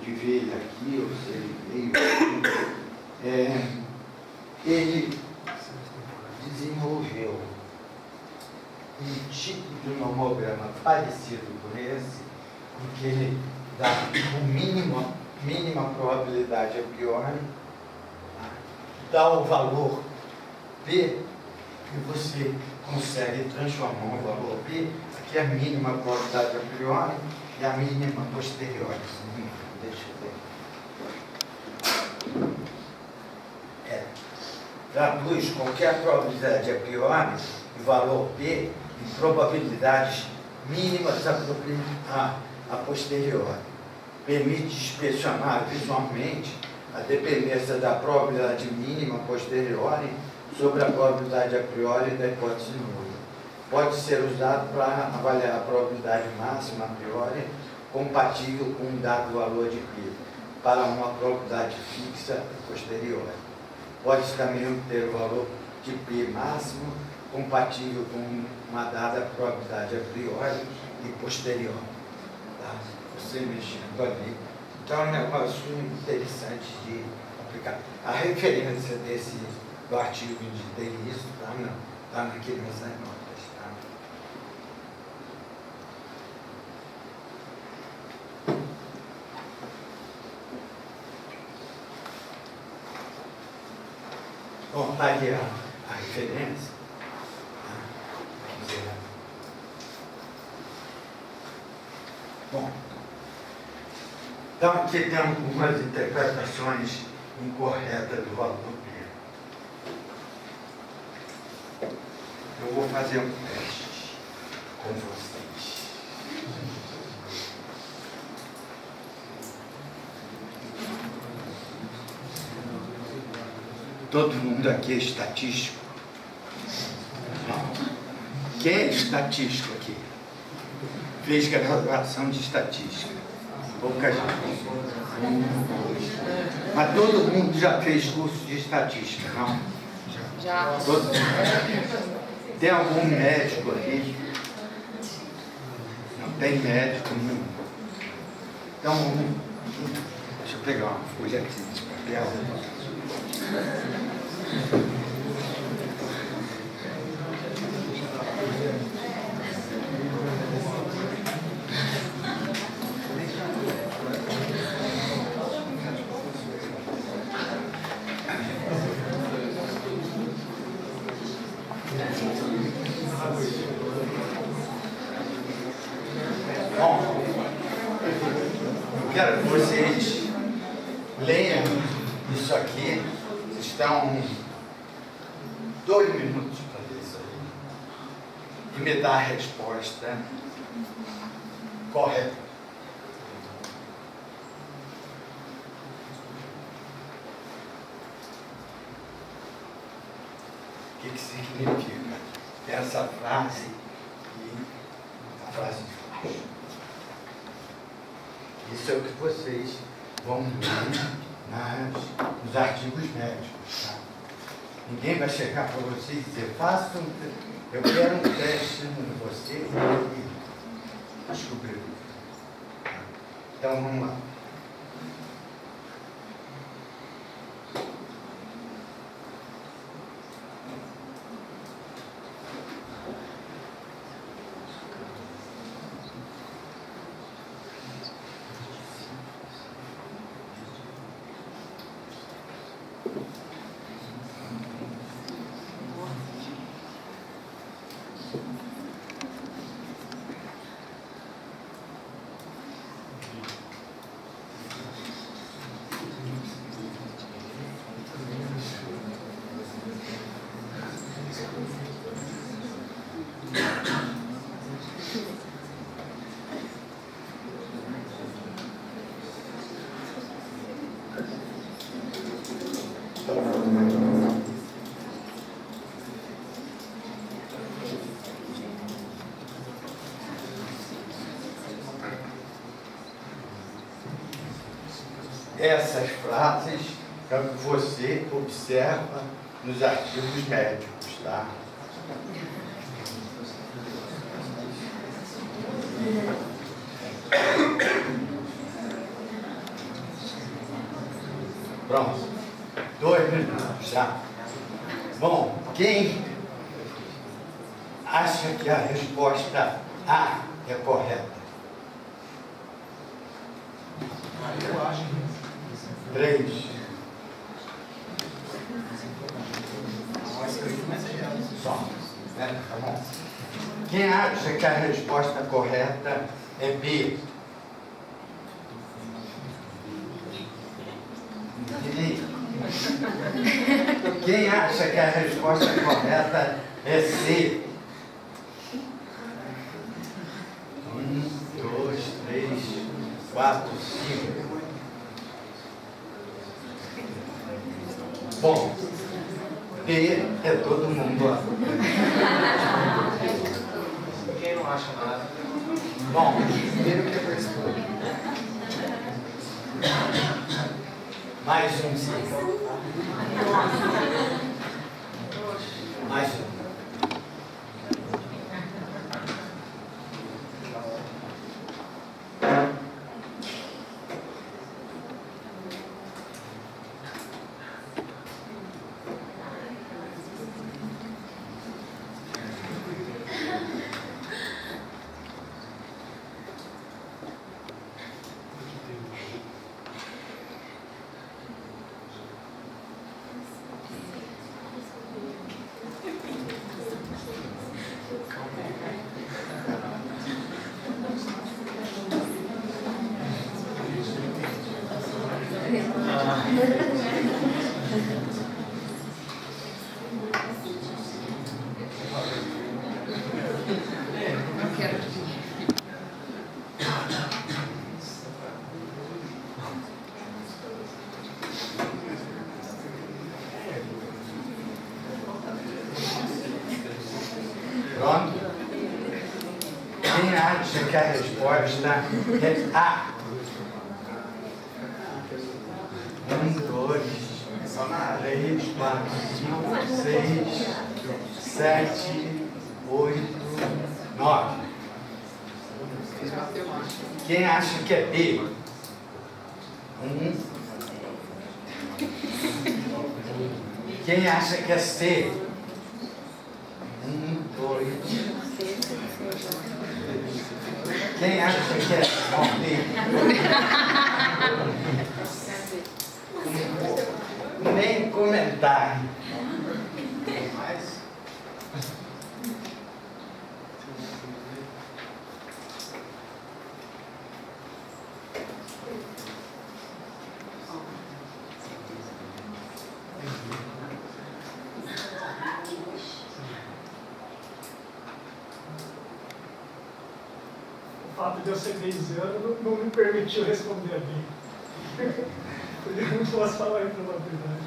de ver ele aqui, ou se ele veio, ele desenvolveu um tipo de nomograma parecido com esse, em que ele dá mínima probabilidade a priori, dá o valor P, e você consegue transformar o valor P, aqui é a mínima probabilidade a priori e a mínima posteriori. Deixa eu ver. Traduz qualquer probabilidade a priori e valor P em probabilidades mínimas a posteriori. Permite inspecionar visualmente a dependência da probabilidade mínima a posteriori sobre a probabilidade a priori da hipótese nula. Pode ser usado para avaliar a probabilidade máxima a priori compatível com um dado valor de P para uma probabilidade fixa a posteriori. Pode-se também obter o valor de P máximo compatível com uma dada probabilidade a priori e posterior. Tá? Você mexendo ali. Então é um negócio interessante de aplicar. A referência do artigo de tem isso, tá naquele nessas notas. Tá? Bom, está ali a referência. Bom, então aqui tem algumas interpretações incorretas do valor P. Eu vou fazer um teste com vocês. Todo mundo aqui é estatístico? Não. Quem é estatístico aqui? Fez graduação de estatística. Pouca gente. Mas todo mundo já fez curso de estatística, não? Já. Todo mundo. Tem algum médico aqui? Não tem médico nenhum. Então, deixa eu pegar uma folha aqui de papel. Bom, eu quero que vocês leiam isso aqui. Estão 2 minutos para ler isso aí. E me dar a resposta correta. O que significa essa frase e a frase de baixo? Isso é o que vocês vão ver nos artigos médicos. Tá? Ninguém vai chegar para vocês e dizer, eu quero um teste em você e descobrir. Então vamos lá. Essas frases é o que você observa nos artigos médicos, tá? Pronto. 2 minutos já. Bom, quem acha que a resposta A é correta? Eu acho. 3. Só. Tá bom. Quem acha que a resposta correta é B? Quem acha que a resposta correta é C? 1, 2, 3, 4, 5. Bom, B é todo mundo lá. Quem não acha nada? Bom, Primeiro que é para escolha. mais um sim. Mais um. Pronto? Quem acha que a resposta é A? 1, 2, 3, 4, 5, 6, 7, 8, 9. Quem acha que é B? 1. Quem acha que é C? 1, 2. Quem acha que é D? Nem comentar. O fato de eu ser bayesiano não me permitiu responder bem. Eu não posso falar em probabilidade.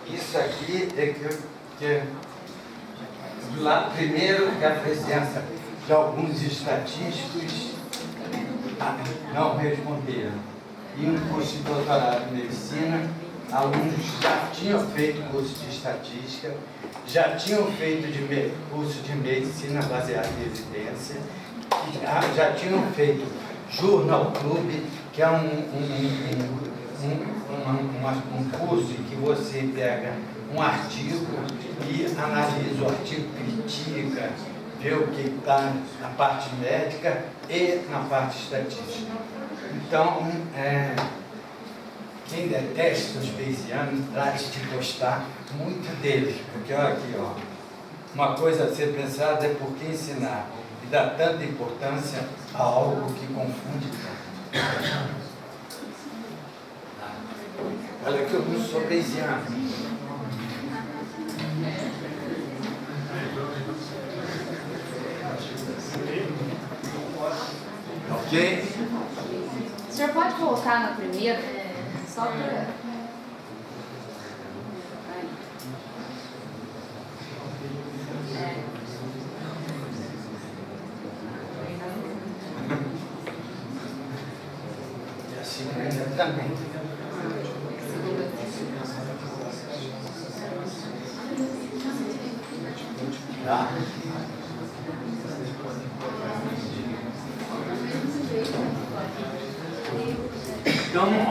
Isso aqui é que lá primeiro é a presença de alguns estatísticos não responderam. E um curso de doutorado em medicina, alunos já tinham feito curso de estatística, já tinham feito curso de medicina baseado em evidência, já tinham feito Journal Club, que é um curso em que você pega um artigo e analisa o artigo, critica, vê o que está na parte médica e na parte estatística. Então, quem detesta os bayesianos, trate de gostar muito deles, porque olha aqui, ó, uma coisa a ser pensada é por que ensinar e dar tanta importância a algo que confunde tanto. Olha que eu não sou bayesiano. Ok? O senhor pode voltar na primeira? Só para... E a segunda também. Tá?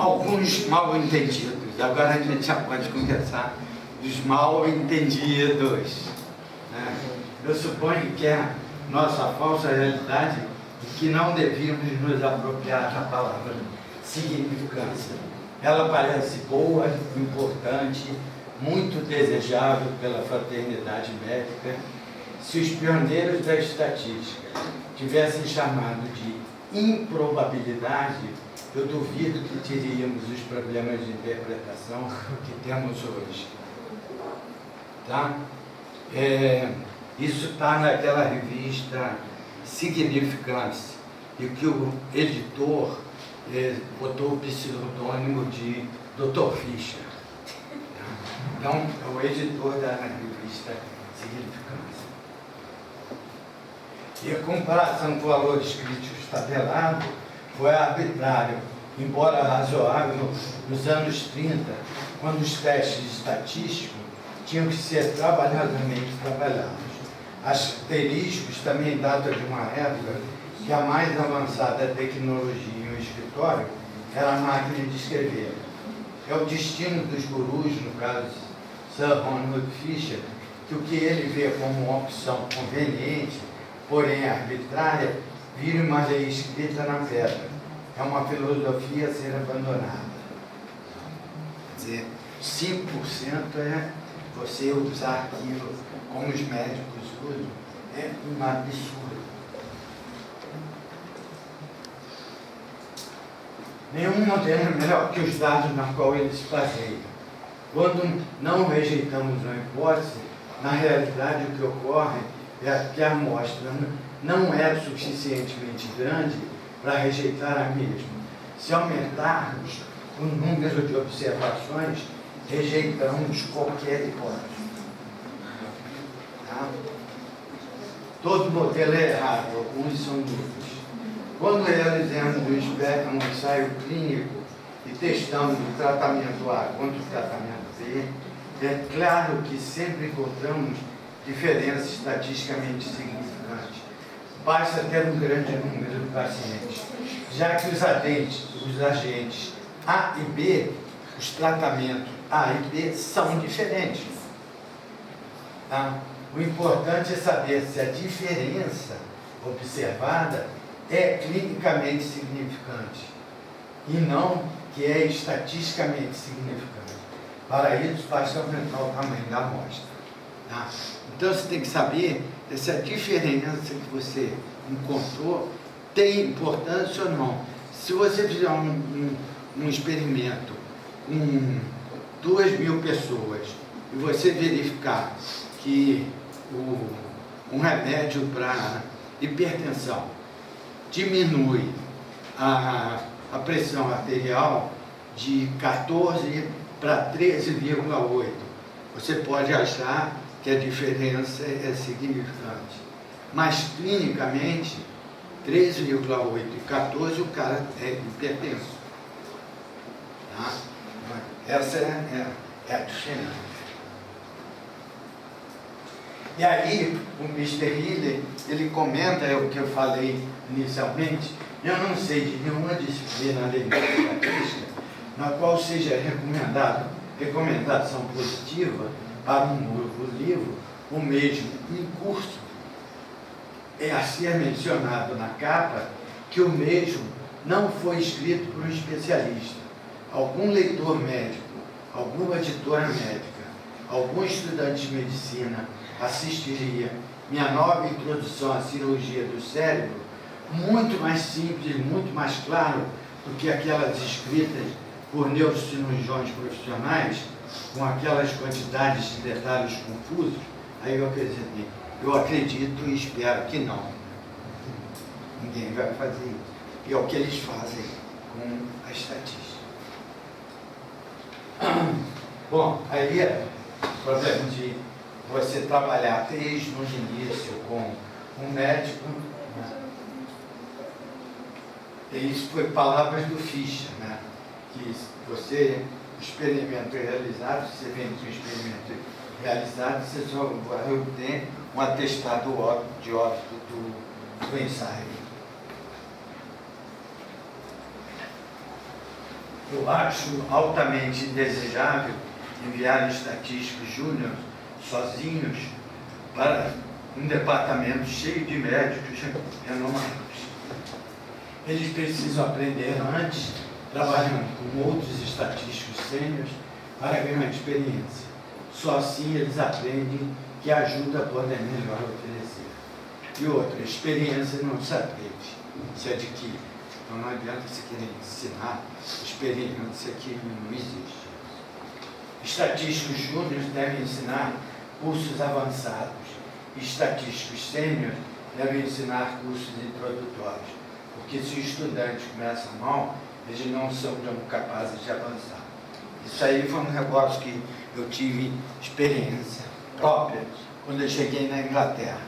alguns mal entendidos. Agora a gente já pode conversar dos mal entendidos. Né? Eu suponho que é nossa falsa realidade e que não devíamos nos apropriar da palavra significância. Ela parece boa, importante, muito desejável pela fraternidade médica. Se os pioneiros da estatística tivessem chamado de improbabilidade, eu duvido que teríamos os problemas de interpretação que temos hoje. Tá? Isso está naquela revista Significância, e que o editor botou o pseudônimo de Dr. Fischer. Então, é o editor da revista Significância. E a comparação com valores críticos tabelado foi arbitrário, embora razoável, nos anos 30, quando os testes estatísticos tinham que ser trabalhadamente trabalhados. Asteriscos também datam de uma época que a mais avançada tecnologia em um escritório era a máquina de escrever. É o destino dos gurus, no caso Sir Ronald Fisher, que o que ele vê como uma opção conveniente, porém arbitrária, vira uma lei escrita na pedra. É uma filosofia a ser abandonada. Quer dizer, 5% é você usar aquilo como os médicos usam, é um absurdo. Nenhum modelo é melhor que os dados na qual eles se baseiam. Quando não rejeitamos uma hipótese, na realidade o que ocorre é que a amostra não é suficientemente grande para rejeitar a mesma. Se aumentarmos o número de observações, rejeitamos qualquer hipótese. Tá? Todo modelo é errado, alguns são dúvidos. Quando realizamos um ensaio clínico e testamos o tratamento A contra o tratamento B, é claro que sempre encontramos diferenças estatisticamente significantes. Basta ter um grande número de pacientes, já que os agentes A e B, os tratamentos A e B são diferentes. Tá? O importante é saber se a diferença observada é clinicamente significante e não que é estatisticamente significante. Para isso, basta aumentar o tamanho da amostra. Tá? Então, você tem que saber se a diferença que você encontrou tem importância ou não. Se você fizer um experimento com 2.000 pessoas e você verificar que um remédio para hipertensão diminui a pressão arterial de 14 para 13,8, você pode achar que a diferença é significante. Mas, clinicamente, 13,8 e 14, o cara é hipertenso. Tá? Essa é a diferença. E aí, o Mr. Hiller, ele comenta o que eu falei inicialmente. Eu não sei de nenhuma disciplina além da estatística na qual seja recomendação positiva para um novo livro, o mesmo em curso. É a ser mencionado na capa que o mesmo não foi escrito por um especialista. Algum leitor médico, alguma editora médica, algum estudante de medicina assistiria minha nova introdução à cirurgia do cérebro, muito mais simples, muito mais claro do que aquelas escritas por neurocirurgiões profissionais, com aquelas quantidades de detalhes confusos. Aí eu acredito e espero que não. Ninguém vai fazer isso. E é o que eles fazem com a estatística. Bom, aí é o problema de você trabalhar desde no início com um médico, né? E isso foi palavras do Fischer, né? Que você, o experimento realizado, você vem do experimento realizado, você só vai obter um atestado de óbito do ensaio. eu acho altamente indesejável enviar estatísticos júnior sozinhos para um departamento cheio de médicos renomados. Eles precisam aprender antes, trabalhando com outros estatísticos sêniores, para ganhar experiência. Só assim eles aprendem que a ajuda pode melhor oferecer. E outra, experiência não se aprende, se adquire. Então não adianta você querer ensinar experiência que não existe. Estatísticos júniores devem ensinar cursos avançados. Estatísticos sêniores devem ensinar cursos introdutórios. Porque se o estudante começa mal, eles não são tão capazes de avançar. Isso aí foi um negócio que eu tive experiência própria quando eu cheguei na Inglaterra.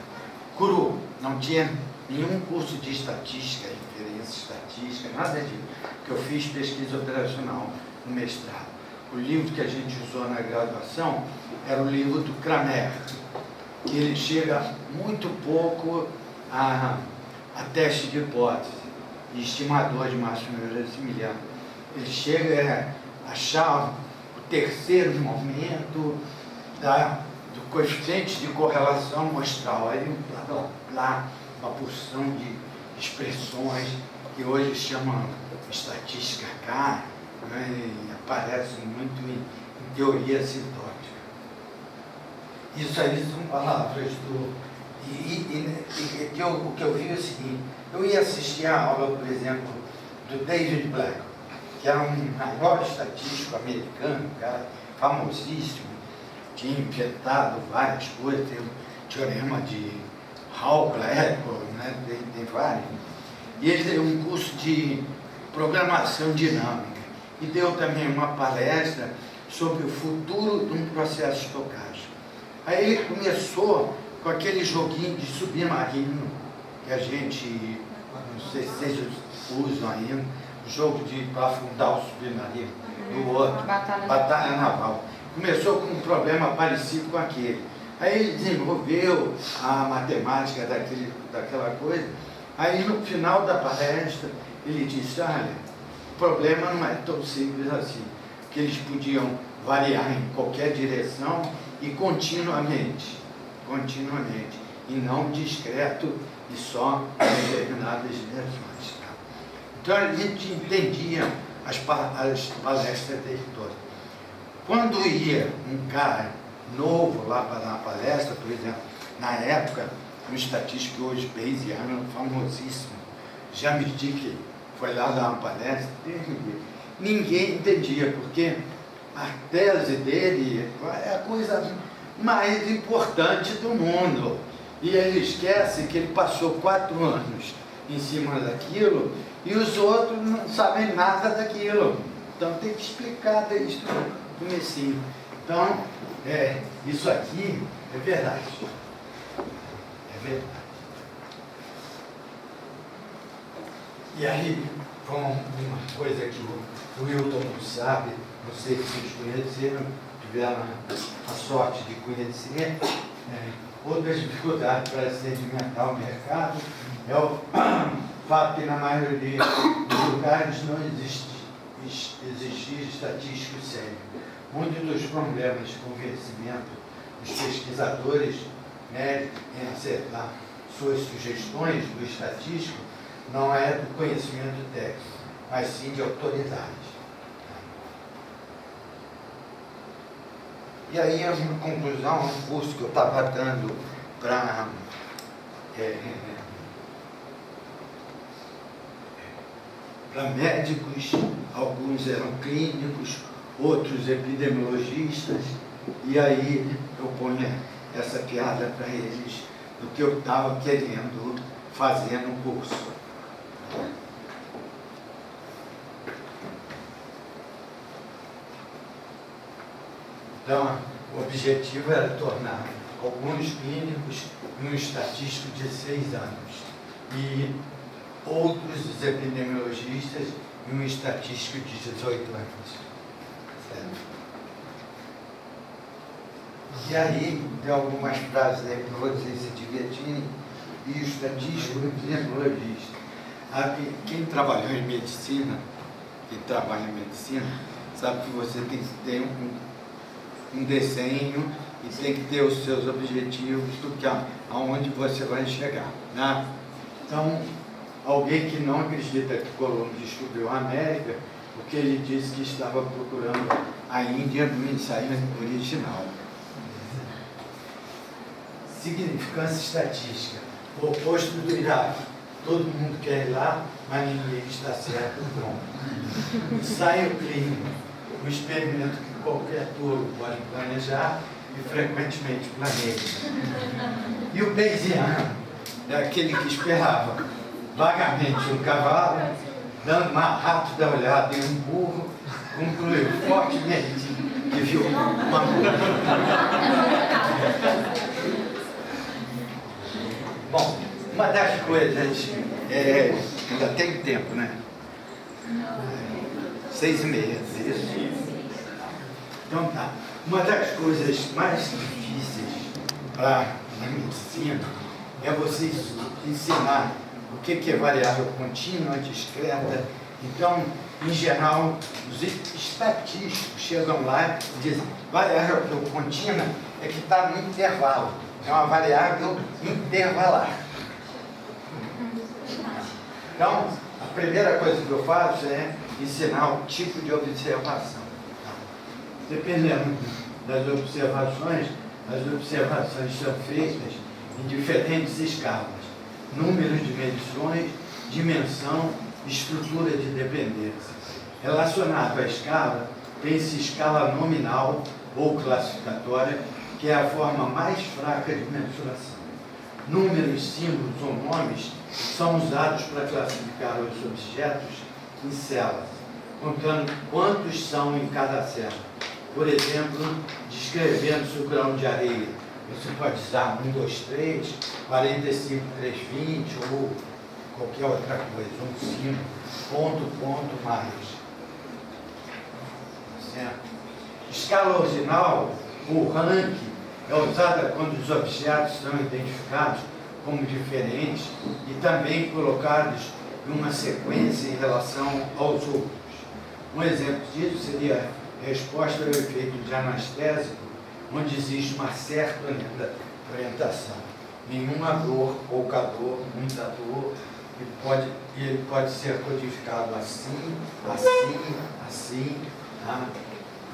Curu, não tinha nenhum curso de estatística, inferência estatística, nada disso, porque eu fiz pesquisa operacional no mestrado. O livro que a gente usou na graduação era o livro do Cramer, que ele chega muito pouco a teste de hipótese e estimador de máxima verossimilhança. Ele chega a achar o terceiro momento do coeficiente de correlação amostral. Aí lá uma porção de expressões que hoje chamam estatística K, né, e aparecem muito em teoria sintótica. Isso aí são palavras do... o que eu vi é o seguinte: eu ia assistir a aula, por exemplo, do David Black, que era um maior estatístico americano, um cara famosíssimo, tinha inventado várias coisas, tem o teorema de Hall-Blackwell, né? Tem vários. E ele deu um curso de programação dinâmica e deu também uma palestra sobre o futuro de um processo estocástico. Aí ele começou com aquele joguinho de submarino que a gente, não sei se vocês usam ainda, o jogo para afundar o submarino do outro, batalha naval. Começou com um problema parecido com aquele. Aí ele desenvolveu a matemática daquela coisa. Aí no final da palestra ele disse: olha, o problema não é tão simples assim, que eles podiam variar em qualquer direção e continuamente, e não discreto e só em determinadas direções. Tá? Então a gente entendia as palestras dele todas. Quando ia um cara novo lá para dar uma palestra, por exemplo, na época, um estatístico hoje bayesiano, famosíssimo, James Dickey, foi lá dar uma palestra, ninguém entendia, porque a tese dele é a coisa mais importante do mundo. E ele esquece que ele passou 4 anos em cima daquilo e os outros não sabem nada daquilo. Então tem que explicar desde o comecinho. Então, isso aqui é verdade. É verdade. E aí, com uma coisa que o Wilton não sabe, não sei se vocês conheceram, tiveram a sorte de conhecer, outra dificuldade para sedimentar o mercado é o fato que na maioria dos lugares não existia estatístico sério. Muitos dos problemas de convencimento dos pesquisadores, né, em acertar suas sugestões do estatístico não é do conhecimento técnico, mas sim de autoridade. E aí, uma conclusão, um curso que eu estava dando para médicos, alguns eram clínicos, outros epidemiologistas, e aí eu ponho essa piada para eles do que eu estava querendo fazer no curso. Então, o objetivo era tornar alguns clínicos e um estatístico de 6 anos, e outros epidemiologistas e um estatístico de 18 anos. Certo? E aí, tem algumas frases aí para vocês se divertirem, e o estatístico e o epidemiologista. Quem trabalhou em medicina, que trabalha em medicina, sabe que você tem que ter um desenho e tem que ter os seus objetivos do que aonde você vai chegar, né? Então, alguém que não acredita que Colombo descobriu a América, porque ele disse que estava procurando a Índia no ensaio original. Significância estatística. O oposto do Iraque. Todo mundo quer ir lá, mas ninguém está certo pronto. Ensaio clínico. Um experimento que qualquer tolo pode planejar e frequentemente planeja. E o Bayesiano é aquele que esperava vagamente um cavalo, dando uma rápida olhada em um burro, concluiu fortemente que viu uma mulher. Bom, uma das coisas, ainda tem tempo, né? 6h30, isso. Então tá. Uma das coisas mais difíceis para a medicina é você ensinar o que é variável contínua, discreta. Então, em geral, os estatísticos chegam lá e dizem: variável contínua é que está no intervalo, é uma variável intervalar. Então, a primeira coisa que eu faço é ensinar o tipo de observação. Dependendo das observações, as observações são feitas em diferentes escalas: número de medições, dimensão, estrutura de dependência. Relacionado à escala, tem-se escala nominal ou classificatória, que é a forma mais fraca de mensuração. Números, símbolos ou nomes são usados para classificar os objetos em células, contando quantos são em cada célula. Por exemplo, descrevendo-se o grão de areia, você pode usar 1, 2, 3, 45, 3, 20 ou qualquer outra coisa, um símbolo, ponto, mais. Certo? Escala ordinal, ou rank, é usada quando os objetos são identificados como diferentes e também colocados em uma sequência em relação aos outros. Um exemplo disso seria a resposta ao efeito de anestésico, onde existe uma certa orientação. Nenhuma dor, pouca dor, muita dor, e ele pode ser codificado assim, tá?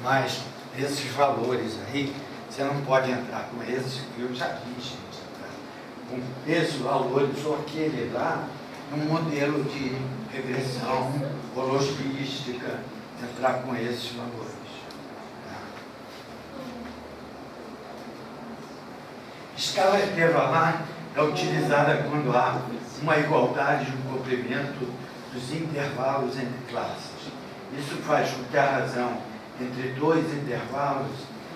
Mas esses valores aí, você não pode entrar com esses que eu já vi, gente. Tá? Com esses valores ou aquele lá, um modelo de regressão ou logística, entrar com esses valores. Escala intervalar é utilizada quando há uma igualdade no comprimento dos intervalos entre classes. Isso faz com que a razão entre dois intervalos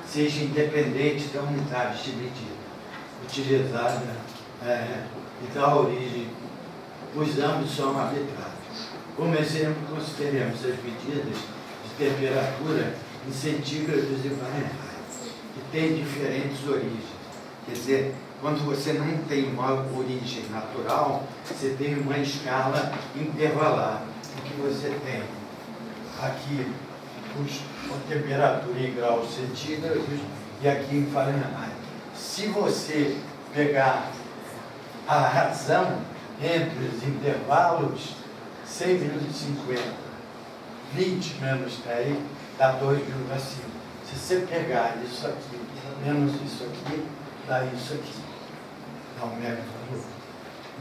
seja independente da unidade de medida utilizada e da origem, pois ambos são arbitrários. Como exemplo, consideremos as medidas de temperatura em centígrados e Fahrenheit, que têm diferentes origens. Quer dizer, quando você não tem uma origem natural, você tem uma escala intervalar. O que você tem aqui a temperatura em graus centígrados e aqui em Fahrenheit. Se você pegar a razão entre os intervalos, 6 menos 50, 20 menos 10 dá 2,5. Se você pegar isso aqui menos isso aqui, dá isso aqui. Dá um mega valor.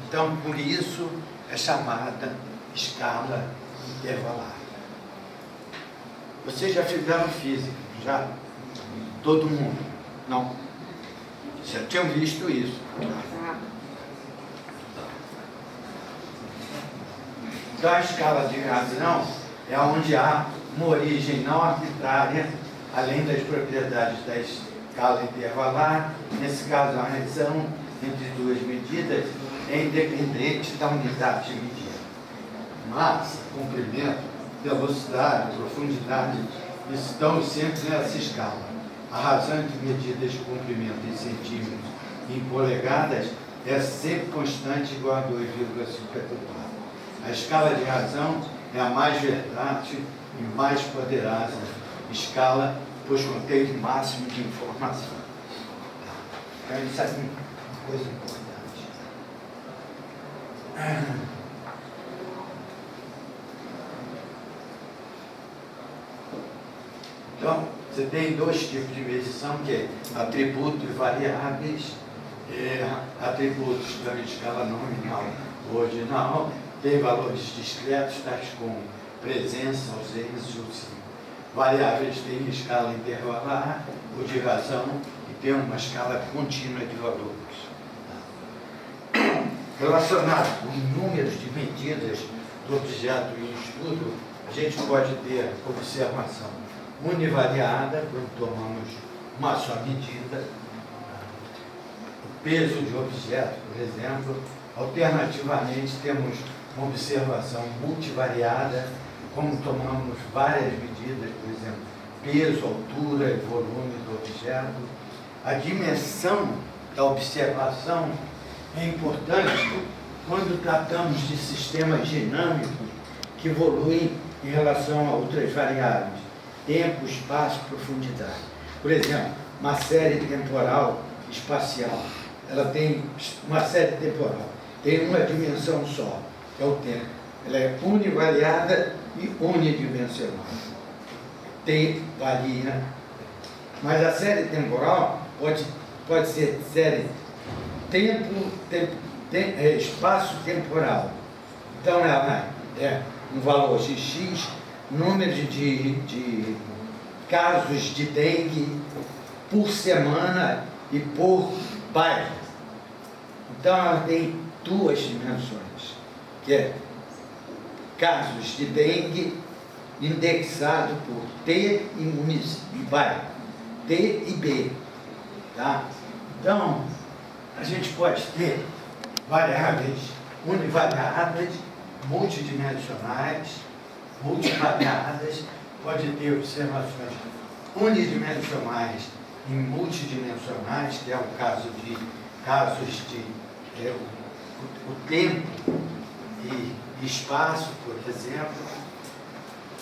Então, por isso é chamada escala intervalar. Vocês já fizeram física? Já? Todo mundo? Não? Já tinham visto isso? Então, a escala de razão é onde há uma origem não arbitrária, além das propriedades da escala intervalar. Nesse caso, a razão entre duas medidas é independente da unidade de medida. Massa, comprimento, velocidade, profundidade, estão sempre nessa escala. A razão entre medidas de comprimento em centímetros e em polegadas é sempre constante, igual a 2,54. A escala de razão é a mais versátil e mais poderosa escala, pois contém o máximo de informação. Então, isso é uma coisa importante. Então, você tem dois tipos de medição, que é atributos e variáveis. Atributos da escala nominal ou ordinal, tem valores discretos, tais como presença, ausência ou sim. Variáveis têm escala intervalar ou de razão e tem uma escala contínua de valores. Relacionado com números de medidas do objeto em estudo, a gente pode ter observação univariada, quando tomamos uma só medida, o peso de objeto, por exemplo. Alternativamente, temos uma observação multivariada, como tomamos várias medidas, por exemplo, peso, altura e volume do objeto. A dimensão da observação é importante quando tratamos de sistemas dinâmicos que evoluem em relação a outras variáveis, tempo, espaço, profundidade. Por exemplo, uma série temporal espacial, ela tem uma série temporal, tem uma dimensão só, que é o tempo. Ela é univariada e unidimensional. Varia, mas a série temporal pode ser série espaço temporal. Então ela é um valor de X, número de casos de dengue por semana e por bairro. Então ela tem duas dimensões, que é casos de dengue indexado por T e município, e bairro, T e B. Tá? Então, a gente pode ter variáveis univariadas, multidimensionais, multivariadas, pode ter observações unidimensionais e multidimensionais, que é o caso de o tempo e espaço, por exemplo.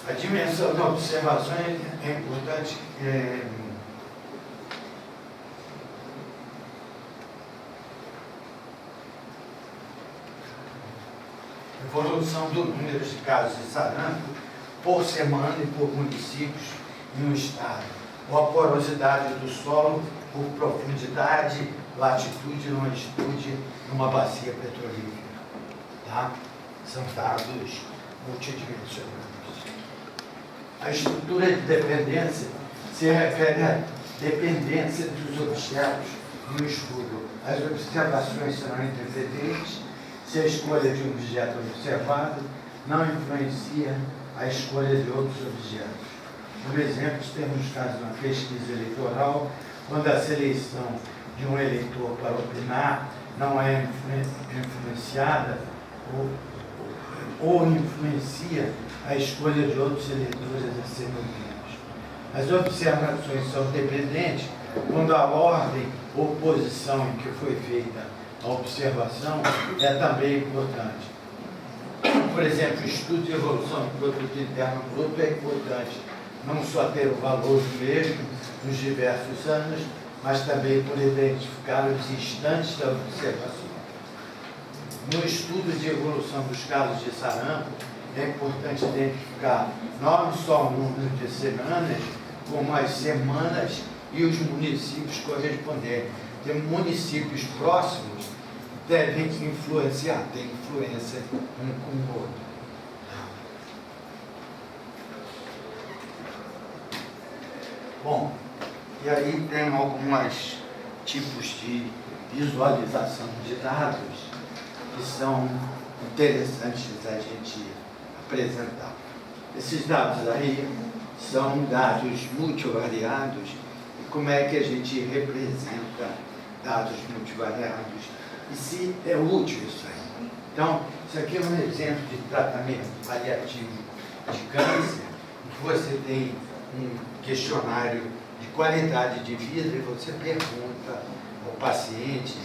A dimensão da observação é importante. Evolução do número de casos de sarampo por semana e por municípios em um estado. Ou a porosidade do solo por profundidade, latitude e longitude numa bacia petrolífera. Tá? São dados multidimensionais. A estrutura de dependência se refere à dependência dos objetos no estudo. As observações serão independentes se a escolha de um objeto observado não influencia a escolha de outros objetos. Por exemplo, temos o caso de uma pesquisa eleitoral, quando a seleção de um eleitor para opinar não é influenciada ou influencia a escolha de outros eleitores a serem ouvidos. As observações são dependentes quando a ordem ou posição em que foi feita a observação é também importante. Por exemplo, o estudo de evolução do produto interno bruto é importante, não só ter o valor do mesmo nos diversos anos, mas também por identificar os instantes da observação. No estudo de evolução dos casos de sarampo, é importante identificar não só o número de semanas, como as semanas e os municípios correspondentes. Tem municípios próximos que devem influenciar, tem influência um com o outro. Bom, e aí tem alguns tipos de visualização de dados que são interessantes a gente apresentar. Esses dados aí são dados multivariados. E como é que a gente representa dados multivariados? E se é útil isso aí? Então, isso aqui é um exemplo de tratamento paliativo de câncer, em que você tem um questionário de qualidade de vida e você pergunta ao paciente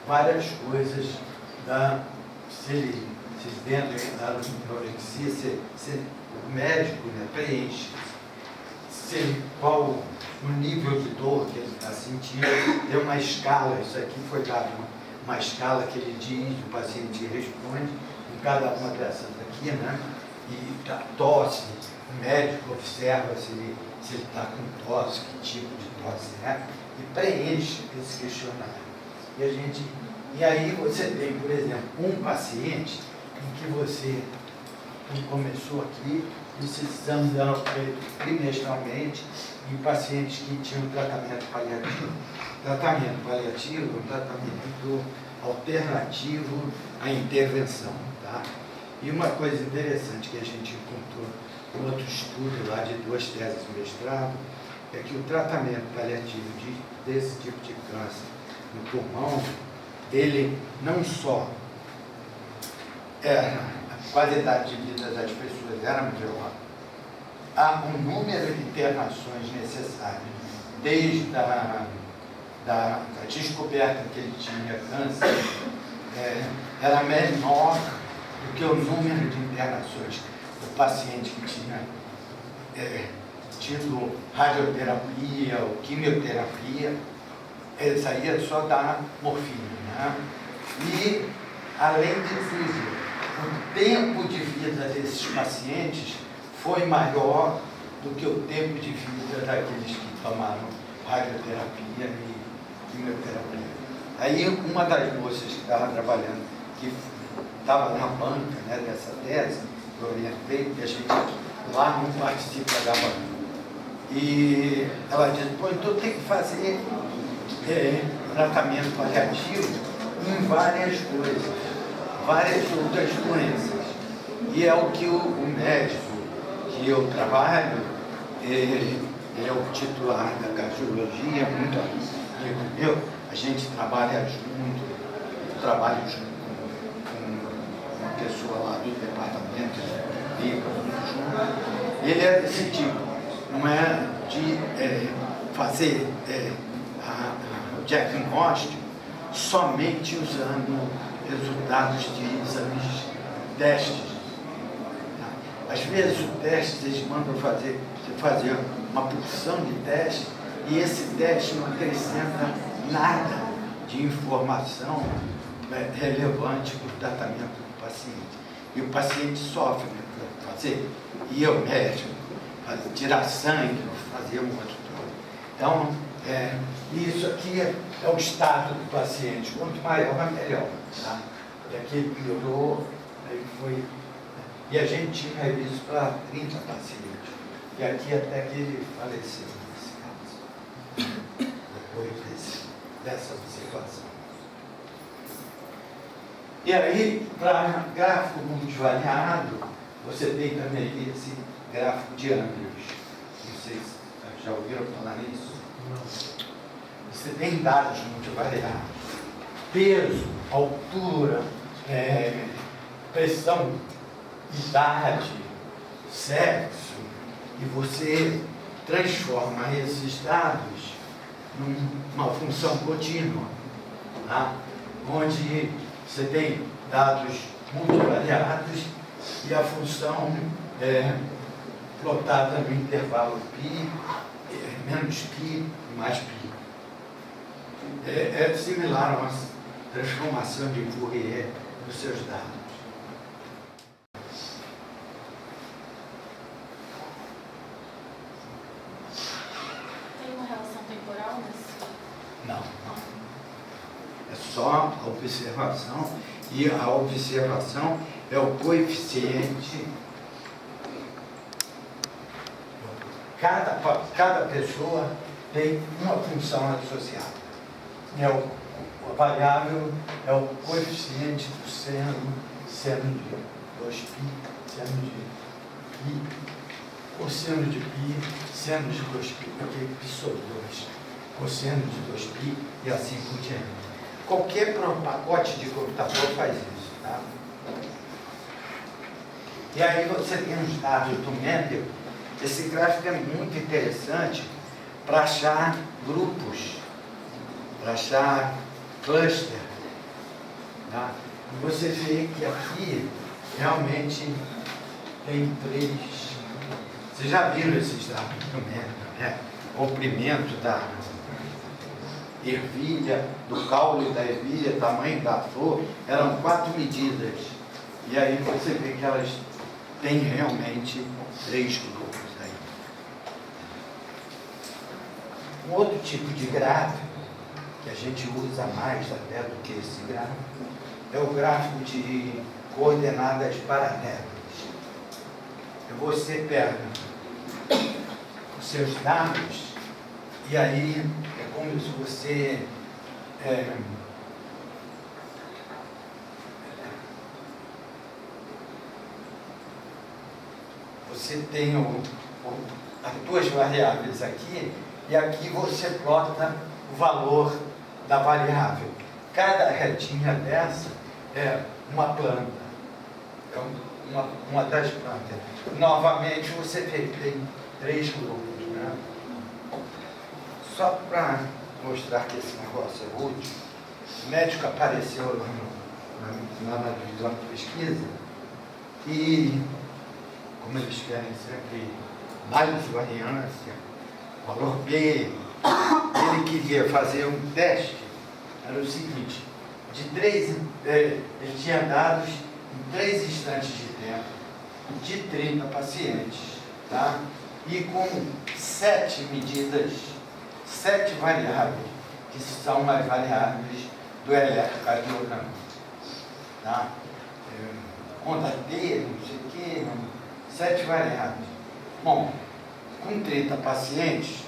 várias coisas se Vocês dentro da anorexia, o médico, né, preenche qual o nível de dor que ele está sentindo. Tem uma escala, isso aqui foi dado uma escala que ele diz, o paciente responde em cada uma dessas aqui, né? E tosse, o médico observa se ele está com tosse, que tipo de tosse é, e preenche esse questionário. E aí você tem, por exemplo, um paciente em que você começou aqui, e vocês estão dando trimestralmente em pacientes que tinham tratamento paliativo. Tratamento paliativo é um tratamento alternativo à intervenção. Tá? E uma coisa interessante que a gente encontrou em outro estudo lá de 2 teses de mestrado, é que o tratamento paliativo desse tipo de câncer no pulmão, ele não só a qualidade de vida das pessoas era melhor, o número de internações necessárias, desde da descoberta que ele tinha câncer, era menor do que o número de internações do paciente que tinha tido radioterapia ou quimioterapia. Isso aí é só dar morfina, né? E, além de tudo, o tempo de vida desses pacientes foi maior do que o tempo de vida daqueles que tomaram radioterapia e quimioterapia. Aí, uma das moças que estava trabalhando, que estava na banca, né, dessa tese, eu orientei, porque a gente lá não participa da banca. E ela disse, então tem que fazer tratamento paliativo em várias coisas, várias outras doenças. E é o que o médico que eu trabalho, ele é o titular da cardiologia, muito amigo meu, a gente trabalha junto, eu trabalho junto com uma pessoa lá do departamento junto. Ele é desse tipo, não é de fazer o diagnóstico somente usando resultados de exames, testes. Às vezes o teste, eles mandam você fazer uma porção de testes e esse teste não acrescenta nada de informação relevante para o tratamento do paciente. E o paciente sofre para fazer, e eu médico, tirar sangue, fazer um outro troço. Então, isso aqui é o estado do paciente. Quanto maior, melhor. Tá? E aqui ele piorou, aí foi. E a gente tinha isso para 30 pacientes. E aqui até que ele faleceu nesse caso. Depois dessa observação. E aí, para gráfico multivariado, você tem também esse gráfico de Andrews. Vocês já ouviram falar nisso? Não. Você tem dados multivariados. Peso, altura, pressão, idade, sexo, e você transforma esses dados numa função contínua, tá? Onde você tem dados multivariados e a função plotada no intervalo π, menos π, mais π. É similar a uma transformação de Fourier nos seus dados. Tem uma relação temporal nesse? Não. É só a observação, e a observação é o coeficiente. Cada pessoa tem uma função associada. A variável é o coeficiente do seno de 2π, seno de π, cosseno de π, seno de 2π, porque π sobre 2, cosseno de 2π e assim por diante. Qualquer pacote de computador faz isso, tá? E aí você tem os dados do Mendel. Esse gráfico é muito interessante para achar grupos, para achar cluster. Tá? Você vê que aqui realmente tem 3. Vocês já viram esses dados, né? Comprimento da ervilha, do caule da ervilha, tamanho da flor, eram 4 medidas. E aí você vê que elas têm realmente 3 grupos aí. Um outro tipo de gráfico, que a gente usa mais até do que esse gráfico, é o gráfico de coordenadas paralelas. Você pega os seus dados e aí é como se você você tem as 2 variáveis aqui e aqui você plota o valor da variável. Cada retinha dessa é uma planta, é uma das plantas. Novamente você vê que tem 3 grupos, né? Só para mostrar que esse negócio é útil, o médico apareceu lá na divisão de pesquisa e, como eles querem sempre mais variância, valor P, ele queria fazer um teste, era o seguinte, ele tinha dados em 3 instantes de tempo, de 30 pacientes, tá? E com 7 medidas, 7 variáveis, que são as variáveis do eletrocardiograma, tá? Conta T, não sei o quê, 7 variáveis. Bom, com 30 pacientes,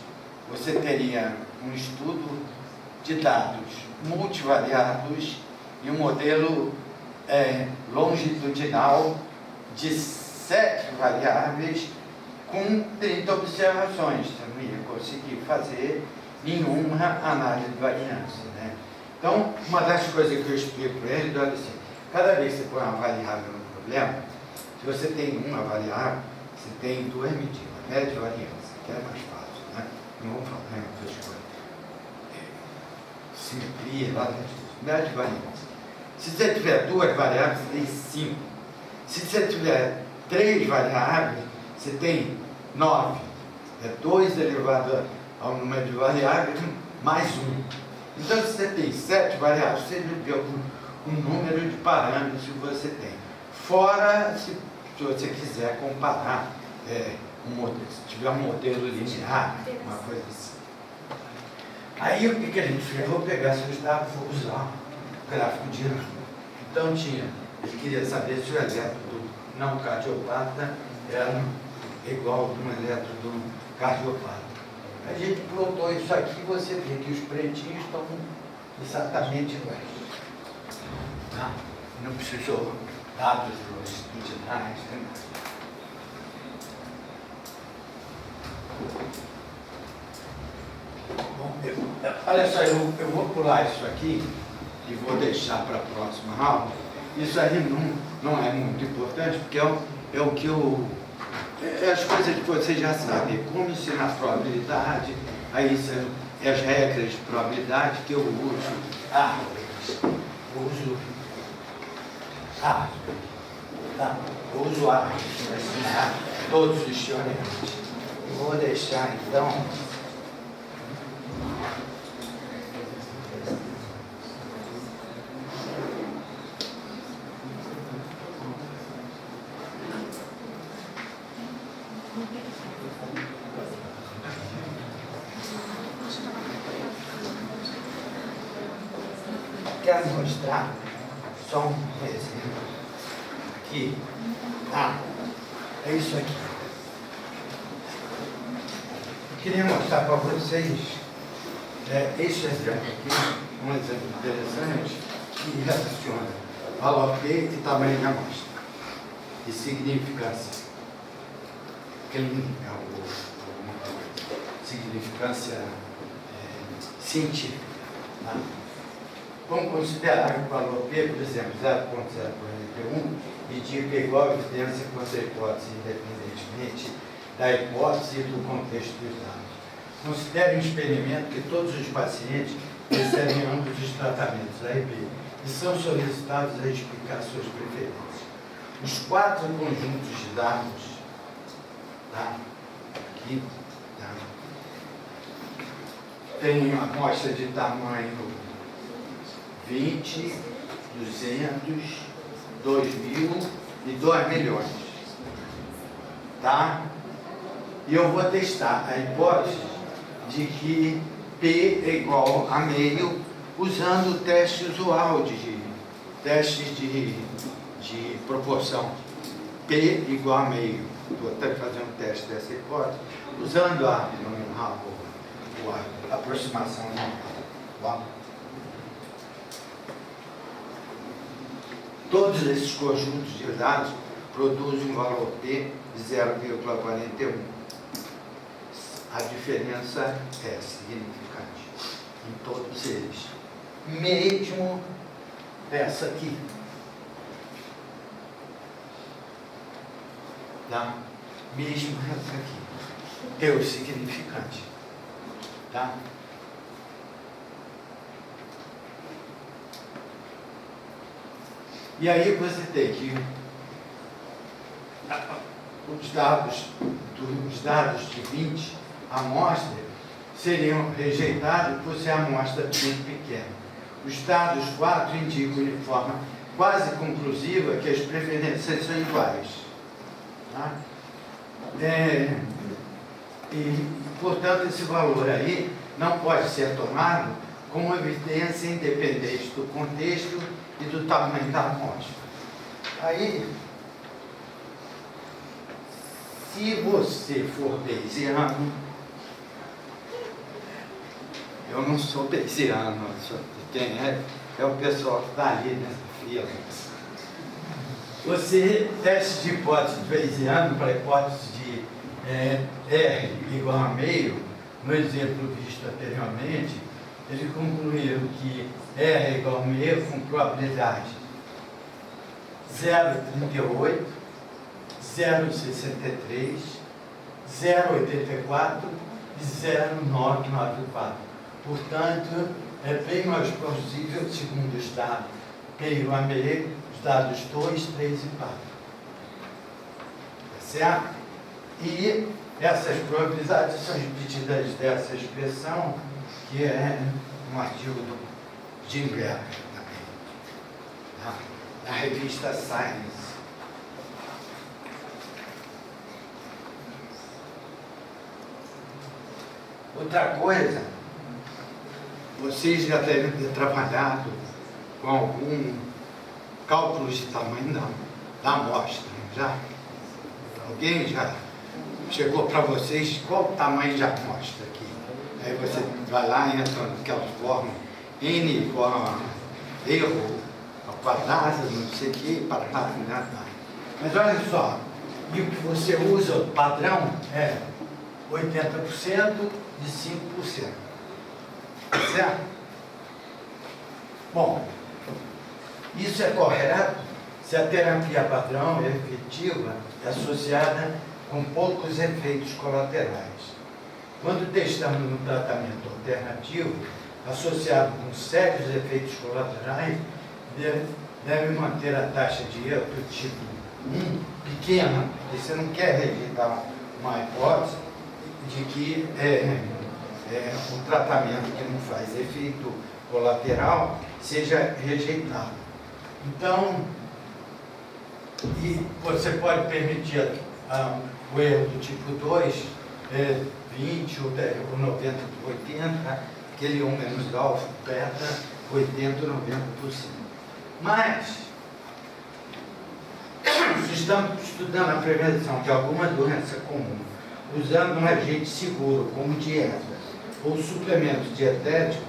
você teria um estudo de dados multivariados e um modelo longitudinal de 7 variáveis com 30 observações. Você não ia conseguir fazer nenhuma análise de variância, né? Então, uma das coisas que eu explico para eles, olha assim, cada vez que você põe uma variável no problema, se você tem uma variável, você tem 2 medidas, média e variância, que é mais fácil, né? Não vamos falar em outras coisas. Simetria, média e variância. Se você tiver 2 variáveis, você tem 5. Se você tiver 3 variáveis, você tem 9. É 2 elevado ao número de variáveis mais 1. Então, se você tem 7 variáveis, você vê o número de parâmetros que você tem. Fora, se você quiser comparar, se tiver um modelo linear, uma coisa assim. Aí, o que a gente fez? Eu vou pegar seus dados e vou usar o gráfico dinâmico. Então, ele queria saber se o elétrodo não cardiopata era igual ao de um elétrodo cardiopata. A gente plotou isso aqui e você vê que os pretinhos estão exatamente iguais. Tá? Não precisou dados longitudinais. Bom, olha só, eu vou pular isso aqui e vou deixar para a próxima aula. Isso aí não é muito importante, porque é o que as coisas que você já sabe, como ensinar probabilidade, aí são as regras de probabilidade que eu uso. Tá? Eu uso árvores para ensinar todos os teoremas. Vou deixar então. Quero mostrar só um exemplo aqui. É isso aqui. Eu queria mostrar para vocês esse exemplo aqui, um exemplo interessante que relaciona valor P e tamanho da amostra e significância clínica ou alguma coisa, significância científica. Tá? Vamos considerar que o valor P, por exemplo, 0,041, indica igual a evidência contra a hipótese, independentemente da hipótese e do contexto dos dados. Considere um experimento que todos os pacientes recebem ambos os tratamentos A e B e são solicitados a explicar suas preferências. os 4 conjuntos de dados, tá? Aqui, tá? Tem uma amostra de tamanho 20, 200, 2.000 e 2 milhões. Tá? E eu vou testar a hipótese de que P é igual a meio usando o teste usual testes de proporção. P igual a meio. Vou até fazer um teste dessa hipótese usando a aproximação normal. Todos esses conjuntos de dados produzem um valor P de 0,41. A diferença é significante em todos eles. Mesmo essa aqui. Tá? Mesmo essa aqui. É o significante. Tá? E aí você tem que os dados de 20 amostras seriam rejeitados por ser amostra muito pequena. Os dados 4 indicam de forma quase conclusiva que as preferências são iguais. Tá? Portanto, esse valor aí não pode ser tomado como evidência independente do contexto e do tamanho da amostra. Aí, se você for bayesiano, eu não sou bayesiano, quem é o pessoal que está ali nessa fila. Você, teste de hipótese de bayesiano para a hipótese de R igual a meio, no exemplo visto anteriormente, ele concluiu que R é igual a meio com probabilidade 0,38, 0,63, 0,84 e 0,994. Portanto, é bem mais plausível, segundo os dados P igual a meio, os dados 2, 3 e 4. Tá certo? E essas probabilidades são repetidas dessa expressão, que é um artigo do Jim Greer, na revista Science. Outra coisa, vocês já devem ter trabalhado com algum cálculos de tamanho da amostra, já? Alguém já chegou para vocês qual o tamanho de amostra aqui? Aí você vai lá e entra naquela forma, N igual a erro ao quadrado, não sei o que, para nada. Mas olha só, e o que você usa, o padrão, é 80% de 5%. Certo? Bom, isso é correto se a terapia padrão é efetiva e associada com poucos efeitos colaterais. Quando testamos um tratamento alternativo, associado com sérios efeitos colaterais, deve manter a taxa de erro do tipo 1 pequena, porque você não quer rejeitar uma hipótese de que um tratamento que não faz efeito colateral seja rejeitado. Então, e você pode permitir o erro do tipo 2, 20 ou 90 por 80, aquele 1 menos alfa, beta, 80 ou 90%. Mas, se estamos estudando a prevenção de alguma doença comum, usando um agente seguro, como dieta ou suplemento dietético,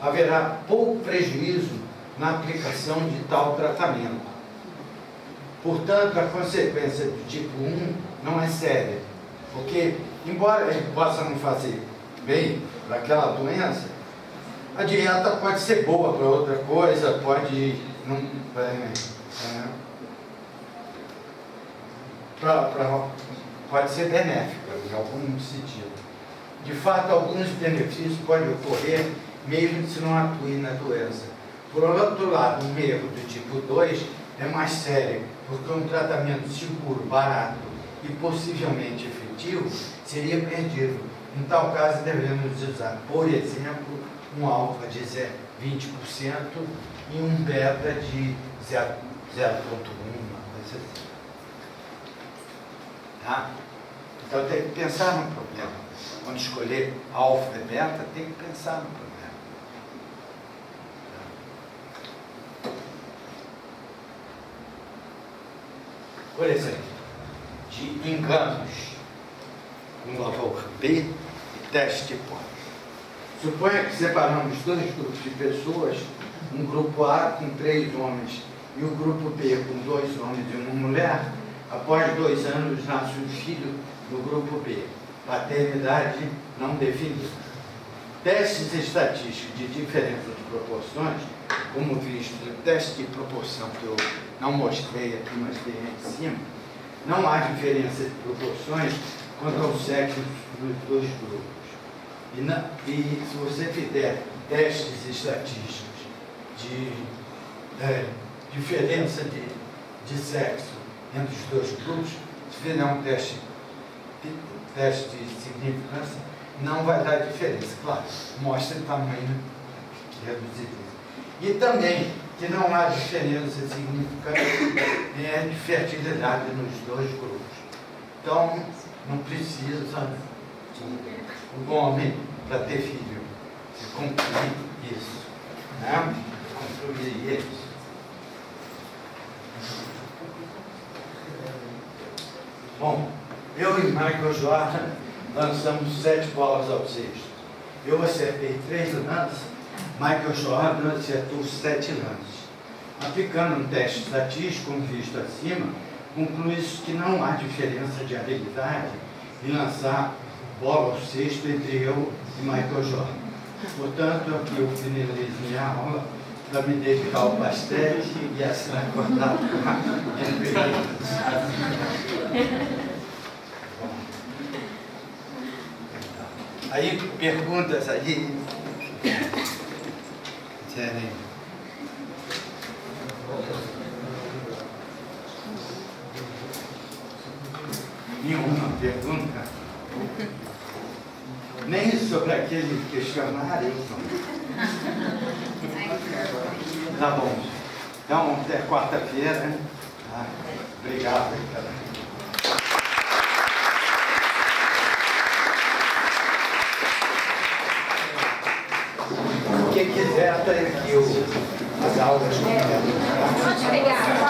haverá pouco prejuízo na aplicação de tal tratamento. Portanto, a consequência do tipo 1 não é séria, porque, embora ele possa não fazer bem para aquela doença, a dieta pode ser boa para outra coisa, pode ser benéfica em algum sentido. De fato, alguns benefícios podem ocorrer mesmo se não atue na doença. Por outro lado, um erro do tipo 2 é mais séria, porque um tratamento seguro, barato e possivelmente efetivo seria perdido. Em tal caso, devemos usar, por exemplo, um alfa de 20% e um beta de 0,1, uma coisa assim. Tá? Então tem que pensar no problema. Quando escolher alfa e beta, tem que pensar no problema. Por exemplo, de enganos com valor B e teste de hipótese. Suponha que separamos dois grupos de pessoas, um grupo A com 3 homens e o grupo B com 2 homens e uma mulher. Após 2 anos nasce um filho do grupo B. Paternidade não definida. Testes estatísticos de diferença de proporções, como visto no teste de proporção que eu não mostrei aqui, mas tem aí em cima, não há diferença de proporções quanto ao sexo dos dois grupos. E se você fizer testes estatísticos de diferença de sexo entre os dois grupos, se fizer um teste de significância, não vai dar diferença. Claro, mostra o tamanho reduzido. E também que não há diferença significante de fertilidade nos dois grupos. Então, não precisa o homem, para ter filho, se concluir isso. Né? Concluir isso. Bom, eu e Michael Jordan lançamos 7 bolas ao cesto. Eu acertei 3 lances, Michael Jordan acertou 7 lances. Aplicando um teste estatístico, como visto acima, conclui-se que não há diferença de habilidade em lançar bola ao cesto entre eu e Michael Jordan. Portanto, aqui eu finalizo minha aula para me dedicar ao pastel e assinar contrato com a Aí, perguntas aí. Sério. Nenhuma pergunta? Nem sobre aquele questionário? Tá bom. Então, até quarta-feira. Tá? Obrigado. Quem quiser, está aqui as aulas. Pode pegar.